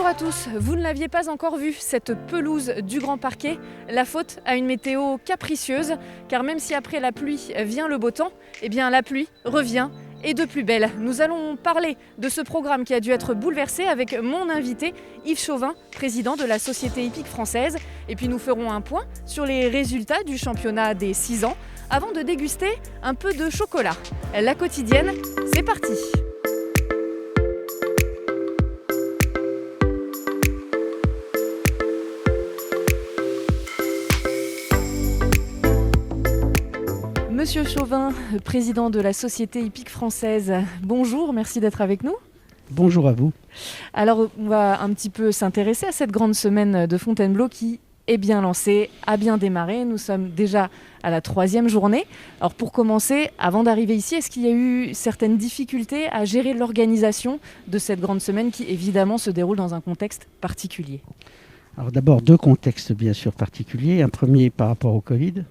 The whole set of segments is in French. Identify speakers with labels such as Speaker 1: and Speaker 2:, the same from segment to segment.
Speaker 1: Bonjour à tous, vous ne l'aviez pas encore vu, cette pelouse du Grand Parquet, la faute à une météo capricieuse, car même si après la pluie vient le beau temps, eh bien la pluie revient et de plus belle. Nous allons parler de ce programme qui a dû être bouleversé avec mon invité Yves Chauvin, président de la Société hippique française. Et puis nous ferons un point sur les résultats du championnat des 6 ans avant de déguster un peu de chocolat. La quotidienne, c'est parti! Monsieur Chauvin, président de la Société hippique française, bonjour, merci d'être avec nous.
Speaker 2: Bonjour à vous.
Speaker 1: Alors, on va un petit peu s'intéresser à cette grande semaine de Fontainebleau qui est bien lancée, a bien démarré. Nous sommes déjà à la 3e journée. Alors, pour commencer, avant d'arriver ici, est-ce qu'il y a eu certaines difficultés à gérer l'organisation de cette grande semaine qui, évidemment, se déroule dans un contexte particulier?
Speaker 2: Alors d'abord, 2 contextes bien sûr particuliers. Un premier par rapport au Covid.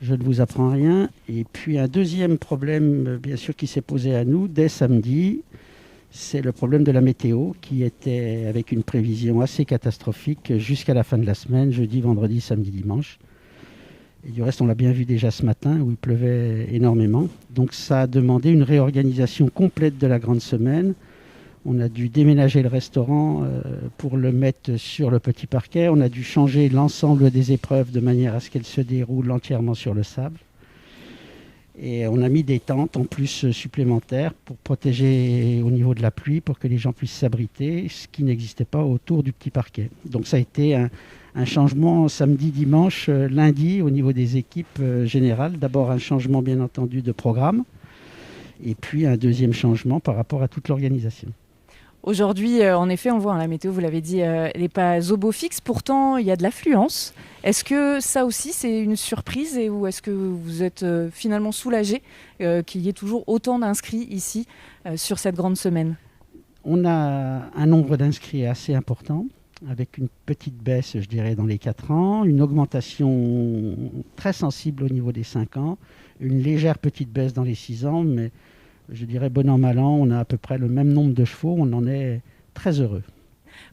Speaker 2: Je ne vous apprends rien. Et puis un deuxième problème, bien sûr, qui s'est posé à nous dès samedi, c'est le problème de la météo, qui était avec une prévision assez catastrophique jusqu'à la fin de la semaine, jeudi, vendredi, samedi, dimanche. Et du reste, on l'a bien vu déjà ce matin, où il pleuvait énormément. Donc ça a demandé une réorganisation complète de la grande semaine. On a dû déménager le restaurant pour le mettre sur le petit parquet. On a dû changer l'ensemble des épreuves de manière à ce qu'elles se déroulent entièrement sur le sable. Et on a mis des tentes en plus supplémentaires pour protéger au niveau de la pluie, pour que les gens puissent s'abriter, ce qui n'existait pas autour du petit parquet. Donc ça a été un changement samedi, dimanche, lundi au niveau des équipes générales. D'abord un changement bien entendu de programme et puis un deuxième changement par rapport à toute l'organisation.
Speaker 1: Aujourd'hui, en effet, on voit la météo, vous l'avez dit, elle n'est pas au beau fixe. Pourtant, il y a de l'affluence. Est-ce que ça aussi, c'est une surprise ou est-ce que vous êtes finalement soulagé qu'il y ait toujours autant d'inscrits ici sur cette grande semaine?
Speaker 2: On a un nombre d'inscrits assez important, avec une petite baisse, je dirais, dans les 4 ans, une augmentation très sensible au niveau des 5 ans, une légère petite baisse dans les 6 ans, mais je dirais bon an, mal an, on a à peu près le même nombre de chevaux, on en est très heureux.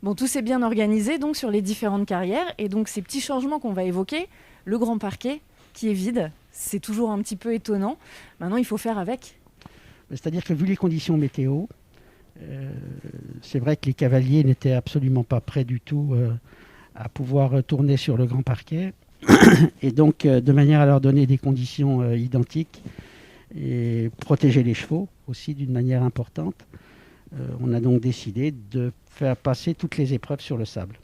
Speaker 1: Bon, tout s'est bien organisé donc sur les différentes carrières et donc ces petits changements qu'on va évoquer, le Grand Parquet qui est vide, c'est toujours un petit peu étonnant. Maintenant, il faut faire avec.
Speaker 2: C'est-à-dire que vu les conditions météo, c'est vrai que les cavaliers n'étaient absolument pas prêts du tout à pouvoir tourner sur le Grand Parquet et donc de manière à leur donner des conditions identiques et protéger les chevaux aussi d'une manière importante. On a donc décidé de faire passer toutes les épreuves sur le sable.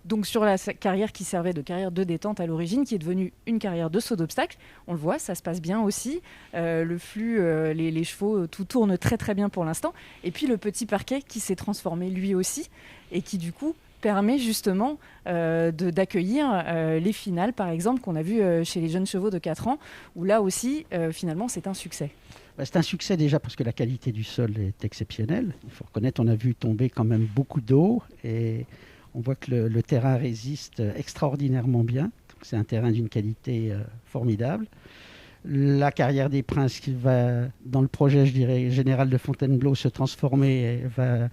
Speaker 1: Donc sur la carrière qui servait de carrière de détente à l'origine, qui est devenue une carrière de saut d'obstacle, on le voit, ça se passe bien aussi. Le flux, les chevaux, tout tourne très très bien pour l'instant. Et puis le petit parquet qui s'est transformé lui aussi et qui du coup permet justement d'accueillir les finales, par exemple, qu'on a vu chez les jeunes chevaux de 4 ans, où là aussi, finalement, c'est un succès.
Speaker 2: C'est un succès déjà parce que la qualité du sol est exceptionnelle. Il faut reconnaître, on a vu tomber quand même beaucoup d'eau et on voit que le terrain résiste extraordinairement bien. C'est un terrain d'une qualité formidable. La carrière des Princes qui va, dans le projet, je dirais, général de Fontainebleau, se transformer et va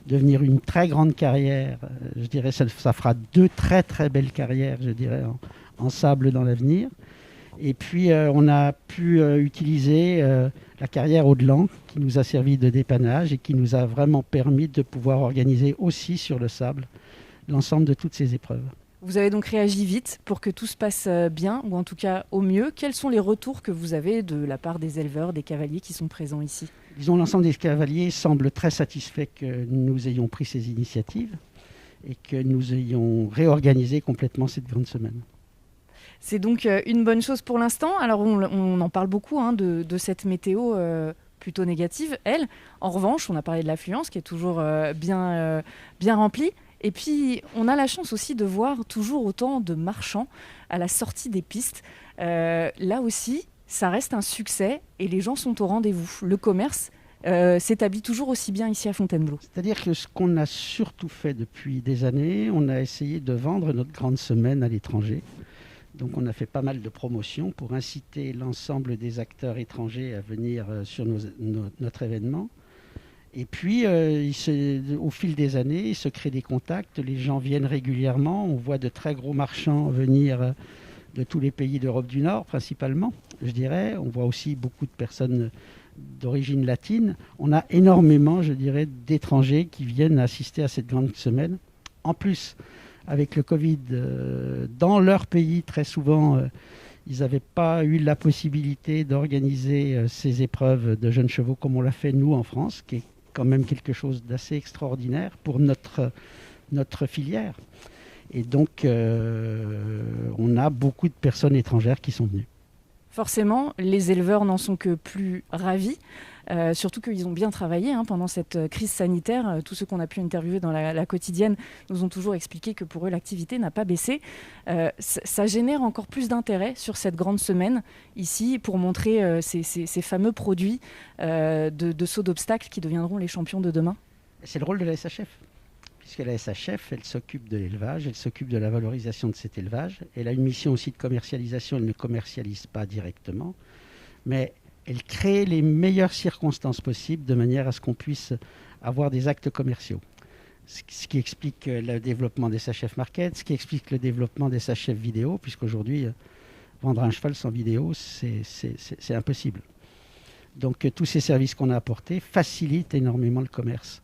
Speaker 2: devenir une très grande carrière. Je dirais ça fera 2 très très belles carrières, je dirais, en sable dans l'avenir. Et puis on a pu utiliser la carrière Audelan qui nous a servi de dépannage et qui nous a vraiment permis de pouvoir organiser aussi sur le sable l'ensemble de toutes ces épreuves.
Speaker 1: Vous avez donc réagi vite pour que tout se passe bien, ou en tout cas au mieux. Quels sont les retours que vous avez de la part des éleveurs, des cavaliers qui sont présents ici?
Speaker 2: Disons, l'ensemble des cavaliers semble très satisfait que nous ayons pris ces initiatives et que nous ayons réorganisé complètement cette grande semaine.
Speaker 1: C'est donc une bonne chose pour l'instant. Alors on en parle beaucoup de cette météo plutôt négative, elle. En revanche, on a parlé de l'affluence qui est toujours bien remplie. Et puis, on a la chance aussi de voir toujours autant de marchands à la sortie des pistes. Là aussi, ça reste un succès et les gens sont au rendez-vous. Le commerce s'établit toujours aussi bien ici à Fontainebleau.
Speaker 2: C'est-à-dire que ce qu'on a surtout fait depuis des années, on a essayé de vendre notre grande semaine à l'étranger. Donc on a fait pas mal de promotions pour inciter l'ensemble des acteurs étrangers à venir sur notre événement. Et puis, au fil des années, il se crée des contacts, les gens viennent régulièrement, on voit de très gros marchands venir de tous les pays d'Europe du Nord, principalement, je dirais. On voit aussi beaucoup de personnes d'origine latine. On a énormément, je dirais, d'étrangers qui viennent assister à cette grande semaine. En plus, avec le Covid, dans leur pays, très souvent, ils n'avaient pas eu la possibilité d'organiser ces épreuves de jeunes chevaux comme on l'a fait nous en France, qui est quand même quelque chose d'assez extraordinaire pour notre filière. Et donc, on a beaucoup de personnes étrangères qui sont venues.
Speaker 1: Forcément, les éleveurs n'en sont que plus ravis, surtout qu'ils ont bien travaillé pendant cette crise sanitaire. Tous ceux qu'on a pu interviewer dans la quotidienne nous ont toujours expliqué que pour eux, l'activité n'a pas baissé. Ça génère encore plus d'intérêt sur cette grande semaine, ici, pour montrer ces fameux produits de saut d'obstacles qui deviendront les champions de demain.
Speaker 2: C'est le rôle de la SHF. Puisque la SHF, elle s'occupe de l'élevage, elle s'occupe de la valorisation de cet élevage. Elle a une mission aussi de commercialisation, elle ne commercialise pas directement, mais elle crée les meilleures circonstances possibles de manière à ce qu'on puisse avoir des actes commerciaux. Ce qui explique le développement des SHF Market, ce qui explique le développement des SHF vidéo, puisqu'aujourd'hui, vendre un cheval sans vidéo, c'est impossible. Donc tous ces services qu'on a apportés facilitent énormément le commerce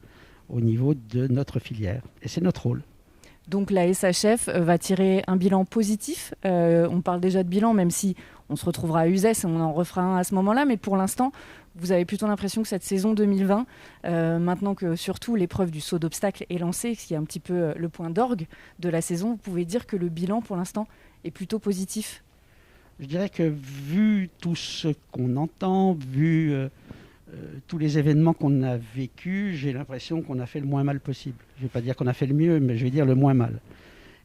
Speaker 2: au niveau de notre filière. Et c'est notre rôle.
Speaker 1: Donc la SHF va tirer un bilan positif. On parle déjà de bilan, même si on se retrouvera à Uzès et on en refera un à ce moment-là. Mais pour l'instant, vous avez plutôt l'impression que cette saison 2020, maintenant que surtout l'épreuve du saut d'obstacle est lancée, ce qui est un petit peu le point d'orgue de la saison, vous pouvez dire que le bilan pour l'instant est plutôt positif?
Speaker 2: Je dirais que vu tout ce qu'on entend, vu tous les événements qu'on a vécus, j'ai l'impression qu'on a fait le moins mal possible. Je ne vais pas dire qu'on a fait le mieux, mais je vais dire le moins mal.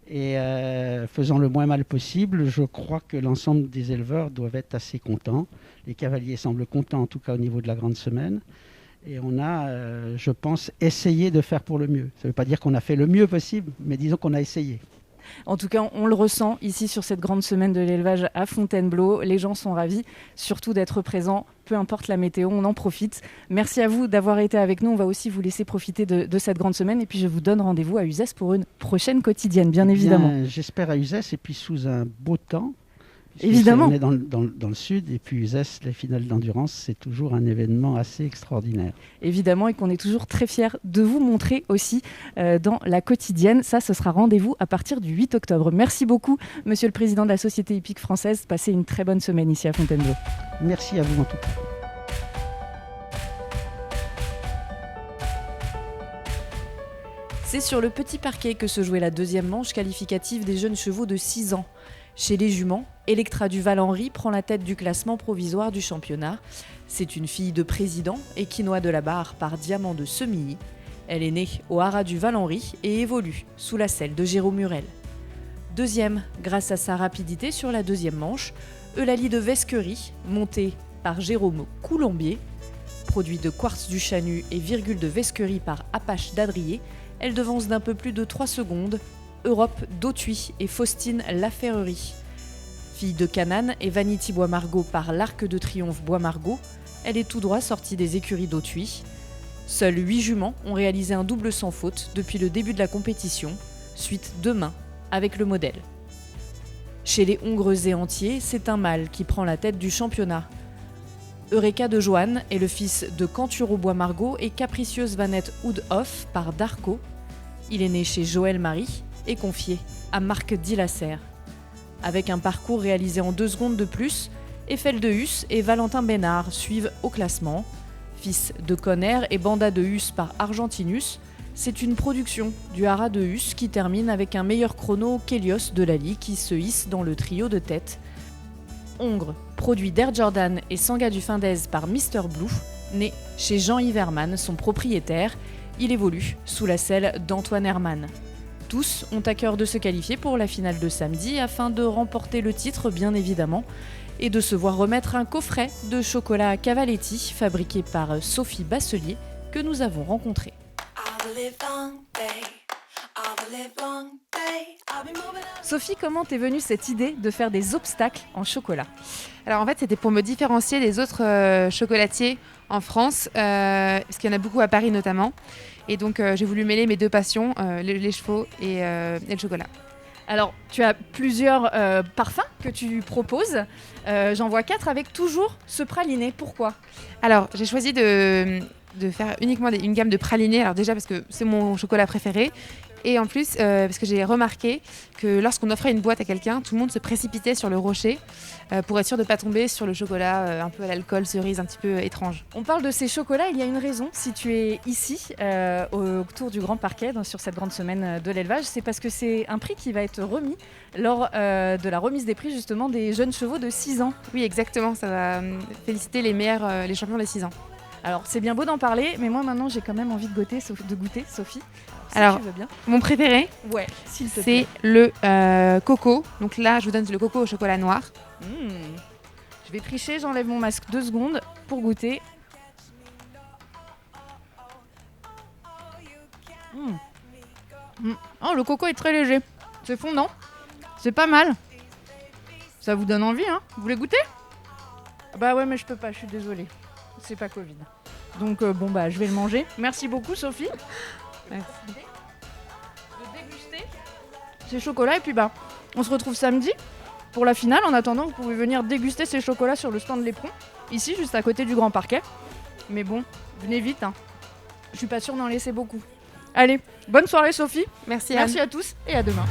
Speaker 2: Et faisant le moins mal possible, je crois que l'ensemble des éleveurs doivent être assez contents. Les cavaliers semblent contents, en tout cas au niveau de la grande semaine. Et on a, je pense, essayé de faire pour le mieux. Ça ne veut pas dire qu'on a fait le mieux possible, mais disons qu'on a essayé.
Speaker 1: En tout cas, on le ressent ici sur cette grande semaine de l'élevage à Fontainebleau. Les gens sont ravis, surtout d'être présents, peu importe la météo, on en profite. Merci à vous d'avoir été avec nous. On va aussi vous laisser profiter de cette grande semaine. Et puis, je vous donne rendez-vous à Uzès pour une prochaine quotidienne, bien évidemment.
Speaker 2: J'espère à Uzès et puis sous un beau temps.
Speaker 1: Évidemment.
Speaker 2: On est dans le sud et puis Uzès, les finales d'endurance, c'est toujours un événement assez extraordinaire.
Speaker 1: Évidemment, et qu'on est toujours très fiers de vous montrer aussi dans la quotidienne. Ça, ce sera rendez-vous à partir du 8 octobre. Merci beaucoup, Monsieur le Président de la Société hippique française. Passez une très bonne semaine ici à Fontainebleau.
Speaker 2: Merci à vous en tout cas.
Speaker 1: C'est sur le petit parquet que se jouait la deuxième manche qualificative des jeunes chevaux de 6 ans. Chez les juments, Electra Duval-Henry prend la tête du classement provisoire du championnat. C'est une fille de président et quinoa de la barre par Diamant de Semilly. Elle est née au haras du Val-Henry et évolue sous la selle de Jérôme Murel. Deuxième, grâce à sa rapidité sur la deuxième manche, Eulalie de Vesquerie, montée par Jérôme Coulombier. Produit de Quartz du Chanut et Virgule de Vesquerie par Apache d'Adrier, elle devance d'un peu plus de 3 secondes Europe d'Autuy et Faustine Laferrerie. Fille de Canaan et Vanity Bois-Margot par l'Arc de Triomphe Bois-Margot, elle est tout droit sortie des écuries d'Autuy. Seuls 8 juments ont réalisé un double sans faute depuis le début de la compétition, suite demain avec le modèle. Chez les Hongres et Entiers, c'est un mâle qui prend la tête du championnat. Eureka de Joanne est le fils de Canturo Bois-Margot et Capricieuse Vanette Houdhoff par Darco. Il est né chez Joël Marie et confié à Marc Dillasser. Avec un parcours réalisé en 2 secondes de plus, Eiffel de Hus et Valentin Bénard suivent au classement. Fils de Conner et Banda de Hus par Argentinus, c'est une production du haras de Hus qui termine avec un meilleur chrono qu'Elios de Lally qui se hisse dans le trio de tête. Hongre, produit d'Air Jordan et Sanga du Findez par Mr Blue, né chez Jean-Yves Herman, son propriétaire. Il évolue sous la selle d'Antoine Herman. Tous ont à cœur de se qualifier pour la finale de samedi afin de remporter le titre bien évidemment et de se voir remettre un coffret de chocolat Cavaletti fabriqué par Sophie Basselier que nous avons rencontré. Sophie, comment t'es venue cette idée de faire des obstacles en chocolat?
Speaker 3: Alors en fait, c'était pour me différencier des autres chocolatiers en France, parce qu'il y en a beaucoup à Paris notamment. Et donc j'ai voulu mêler mes deux passions, les chevaux et le chocolat.
Speaker 1: Alors, tu as plusieurs parfums que tu proposes. J'en vois 4 avec toujours ce praliné. Pourquoi?
Speaker 3: Alors j'ai choisi de faire uniquement une gamme de pralinés. Alors déjà parce que c'est mon chocolat préféré. Et en plus, parce que j'ai remarqué que lorsqu'on offrait une boîte à quelqu'un, tout le monde se précipitait sur le rocher pour être sûr de ne pas tomber sur le chocolat un peu à l'alcool, cerise, un petit peu étrange.
Speaker 1: On parle de ces chocolats, il y a une raison. Si tu es ici, autour du Grand Parquet, sur cette grande semaine de l'élevage, c'est parce que c'est un prix qui va être remis lors de la remise des prix justement des jeunes chevaux de 6 ans.
Speaker 3: Oui, exactement. Ça va féliciter les meilleurs, les champions des 6 ans.
Speaker 1: Alors, c'est bien beau d'en parler, mais moi maintenant j'ai quand même envie de goûter, Sophie. Si
Speaker 3: Alors,
Speaker 1: tu veux bien.
Speaker 3: Mon préféré,
Speaker 1: Ouais, s'il te plaît.
Speaker 3: c'est le coco. Donc là, je vous donne le coco au chocolat noir.
Speaker 1: Je vais tricher, j'enlève mon masque 2 secondes pour goûter. Oh, le coco est très léger. C'est fondant. C'est pas mal. Ça vous donne envie, hein? Vous voulez goûter? Bah ouais, mais je peux pas, je suis désolée. C'est pas Covid. Donc je vais le manger. Merci beaucoup Sophie.
Speaker 3: Merci.
Speaker 1: De déguster ces chocolats et puis on se retrouve samedi pour la finale. En attendant, vous pouvez venir déguster ces chocolats sur le stand L'éperon, ici juste à côté du Grand Parquet. Mais bon, venez vite, hein. Je suis pas sûre d'en laisser beaucoup. Allez, bonne soirée Sophie.
Speaker 3: Merci Anne.
Speaker 1: Merci à tous et à demain.